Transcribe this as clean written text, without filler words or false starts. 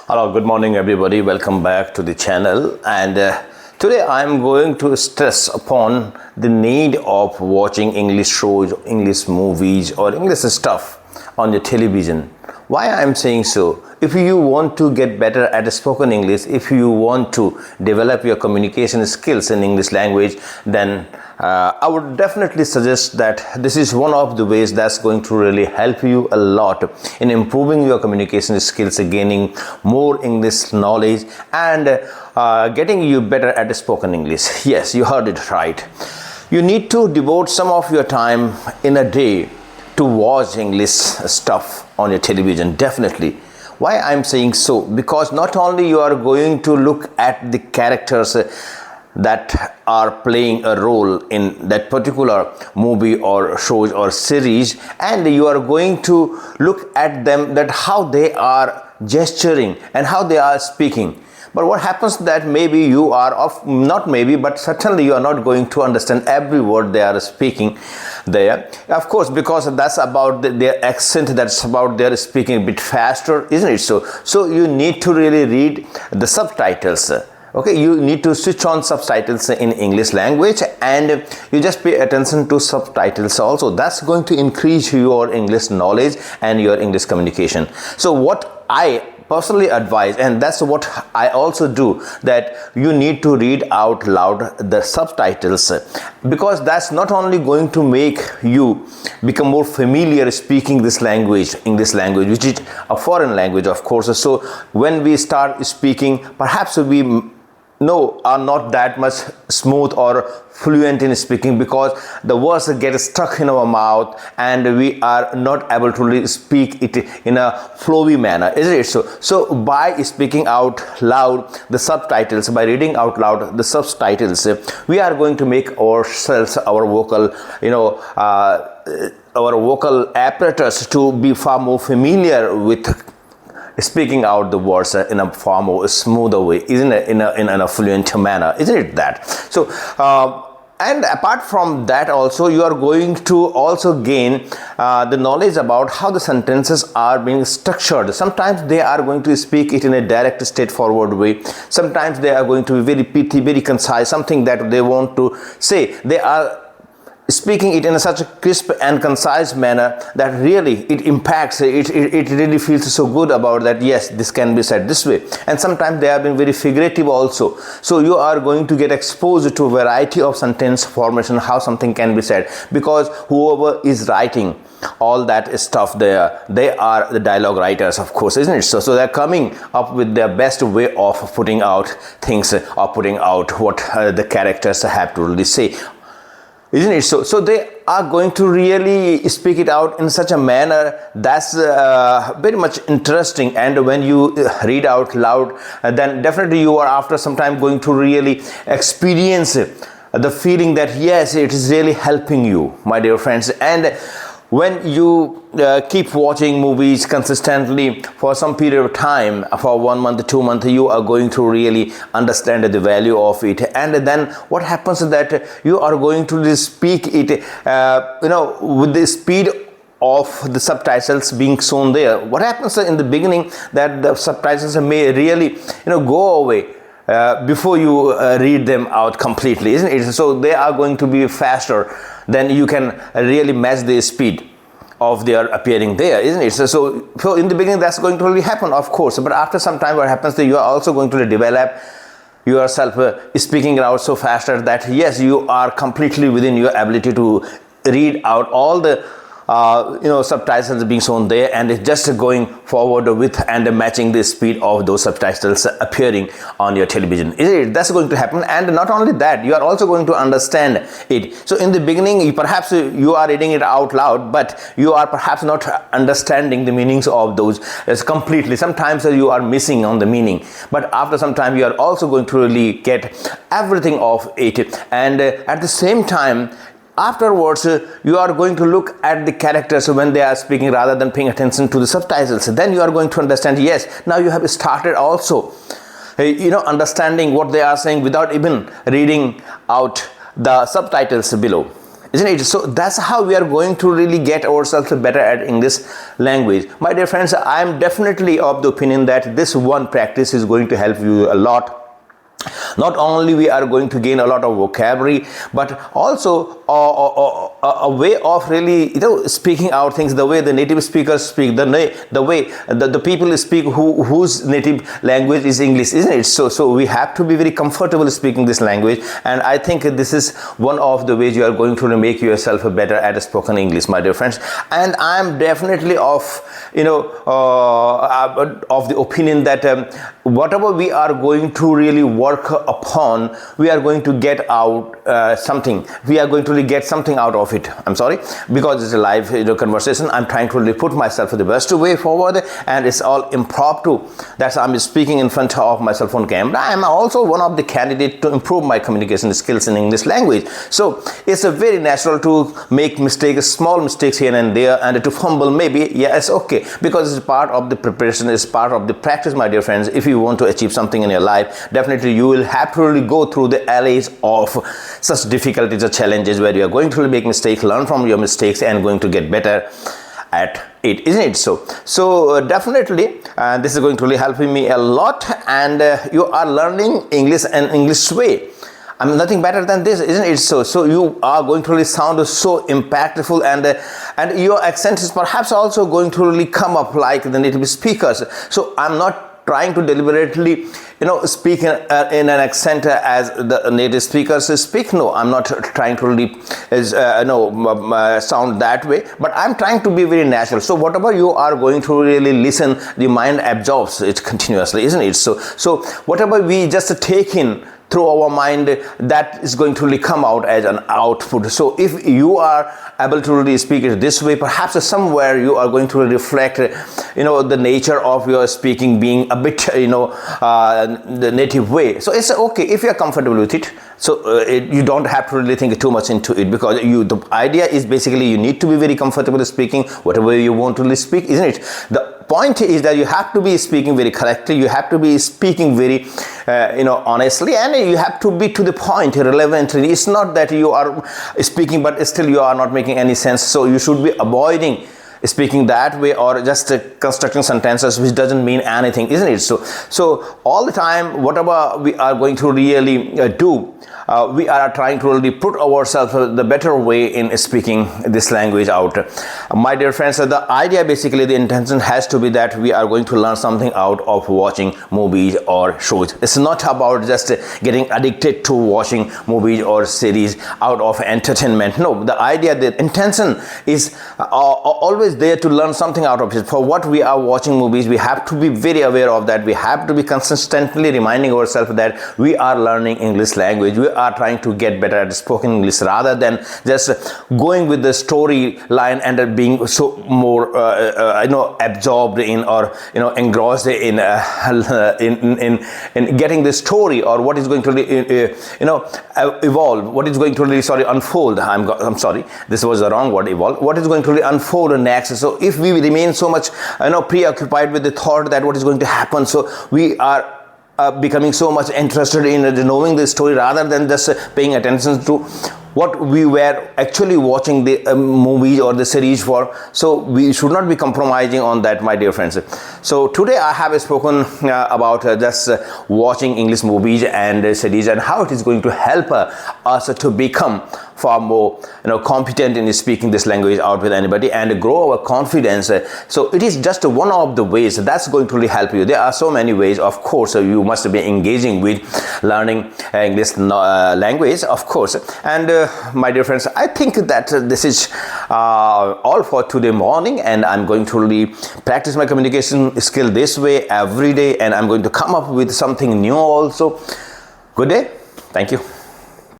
Hello, good morning everybody. Welcome back to the channel. And today I am going to stress upon the need of watching English shows, English movies or English stuff on your television. Why I am saying so? If you want to get better at spoken English, if you want to develop your communication skills in English language, then I would definitely suggest that this is one of the ways that's going to really help you a lot in improving your communication skills, gaining more English knowledge and getting you better at spoken English. Yes, you heard it right. You need to devote some of your time in a day to watch English stuff on your television, definitely. Why I'm saying so? Because not only you are going to look at the characters that are playing a role in that particular movie or shows or series, and you are going to look at them, that how they are gesturing and how they are speaking. But what happens that maybe you are not maybe, but certainly you are not going to understand every word they are speaking there. Of course, because that's about their accent, that's about their speaking a bit faster, isn't it? So you need to really read the subtitles. Okay, you need to switch on subtitles in English language and you just pay attention to subtitles also. That's going to increase your English knowledge and your English communication. So what I personally advise, and that's what I also do, that you need to read out loud the subtitles, because that's not only going to make you become more familiar speaking this language, English language, which is a foreign language, of course. So when we start speaking, perhaps we are not that much smooth or fluent in speaking, because the words get stuck in our mouth and we are not able to really speak it in a flowy manner, isn't it? So by speaking out loud the subtitles, by reading out loud the subtitles, we are going to make ourselves, our vocal, our vocal apparatus to be far more familiar with speaking out the words in a far more smoother way, isn't it? In a fluent manner, isn't it that? So and apart from that also, you are going to also gain the knowledge about how the sentences are being structured. Sometimes they are going to speak it in a direct, straightforward way. Sometimes they are going to be very pithy, very concise, something that they want to say. They are speaking it in such a crisp and concise manner that really it impacts, it really feels so good about that, yes, this can be said this way. And sometimes they have been very figurative also. So you are going to get exposed to a variety of sentence formation, how something can be said, because whoever is writing all that stuff there, they are the dialogue writers, of course, isn't it? So they're coming up with their best way of putting out things, or putting out what the characters have to really say, isn't it? So they are going to really speak it out in such a manner that's very much interesting. And when you read out loud, then definitely you are after some time going to really experience the feeling that yes, it is really helping you, my dear friends. And when you keep watching movies consistently for some period of time, for 1 month, 2 months, you are going to really understand the value of it. And then what happens is that you are going to speak it, with the speed of the subtitles being shown there. What happens in the beginning, that the subtitles may really, go away before you read them out completely, isn't it? So they are going to be faster, then you can really match the speed of their appearing there, isn't it? So in the beginning that's going to really happen, of course, but after some time what happens that you are also going to develop yourself speaking it out so faster that yes, you are completely within your ability to read out all the subtitles being shown there, and it's just going forward with and matching the speed of those subtitles appearing on your television. That's going to happen. And not only that, you are also going to understand it. So in the beginning, perhaps you are reading it out loud, but you are perhaps not understanding the meanings of those completely. Sometimes you are missing on the meaning, but after some time you are also going to really get everything of it. And at the same time, afterwards you are going to look at the characters when they are speaking rather than paying attention to the subtitles. Then you are going to understand, yes, now you have started also understanding what they are saying without even reading out the subtitles below. isn't it? So that's how we are going to really get ourselves better at English language. My dear friends, I am definitely of the opinion that this one practice is going to help you a lot. Not only we are going to gain a lot of vocabulary, but also a way of really, speaking out things the way the native speakers speak, the way the people speak whose native language is English, isn't it? So we have to be very comfortable speaking this language, and I think this is one of the ways you are going to make yourself better at spoken English, my dear friends. And I am definitely of the opinion that whatever we are going to really work upon, we are going to get out something. We are going to really get something out of it. I'm sorry, because it's a live conversation. I'm trying to really put myself the best way forward, and it's all impromptu. That's I'm speaking in front of my cell phone camera. I am also one of the candidates to improve my communication skills in English language. So it's a very natural to make mistakes, small mistakes here and there, and to fumble maybe. Yeah, it's okay, because it's part of the preparation, it's part of the practice, my dear friends. If you want to achieve something in your life, definitely you will have to really go through the alleys of such difficulties or challenges where you are going to make mistakes, learn from your mistakes, and going to get better at it, isn't it? So definitely this is going to really help me a lot, and you are learning English an English way. I'm nothing better than this, isn't it? So you are going to really sound so impactful, and your accent is perhaps also going to really come up like the native speakers. So I'm not trying to deliberately speak in an accent as the native speakers speak. No, I'm not trying to really sound that way, but I'm trying to be very natural. So whatever you are going to really listen, the mind absorbs it continuously, isn't it? So whatever we just take in through our mind, that is going to really come out as an output. So if you are able to really speak it this way, perhaps somewhere you are going to reflect the nature of your speaking being a bit the native way. So it's okay if you are comfortable with it. So you don't have to really think too much into it, because the idea is basically you need to be very comfortable speaking whatever you want to really speak, isn't it? The point is that you have to be speaking very correctly, you have to be speaking very honestly, and you have to be to the point, relevantly. It's not that you are speaking but still you are not making any sense. So you should be avoiding speaking that way, or just constructing sentences which doesn't mean anything, isn't it? So all the time, whatever we are going to really do, we are trying to really put ourselves the better way in speaking this language out. My dear friends, the idea, basically the intention has to be that we are going to learn something out of watching movies or shows. It's not about just getting addicted to watching movies or series out of entertainment. No, the idea, the intention is always there to learn something out of it. For what we are watching movies, we have to be very aware of that. We have to be consistently reminding ourselves that we are learning English language. We are trying to get better at spoken English, rather than just going with the storyline and being so more absorbed in, or engrossed in getting the story, or what is going to evolve, what is going to really unfold. I'm sorry, this was the wrong word, evolve. What is going to really unfold next? So if we remain so much preoccupied with the thought that what is going to happen, so we are becoming so much interested in knowing the story, rather than just paying attention to what we were actually watching the movie or the series for. So we should not be compromising on that, my dear friends. So today I have spoken about just watching English movies and series, and how it is going to help us to become far more competent in speaking this language out with anybody, and grow our confidence. So it is just one of the ways that's going to really help you. There are so many ways, of course. You must be engaging with learning English language, of course. And my dear friends, I think that this is all for today morning, and I'm going to really practice my communication skill this way every day, and I'm going to come up with something new also. Good day. Thank you.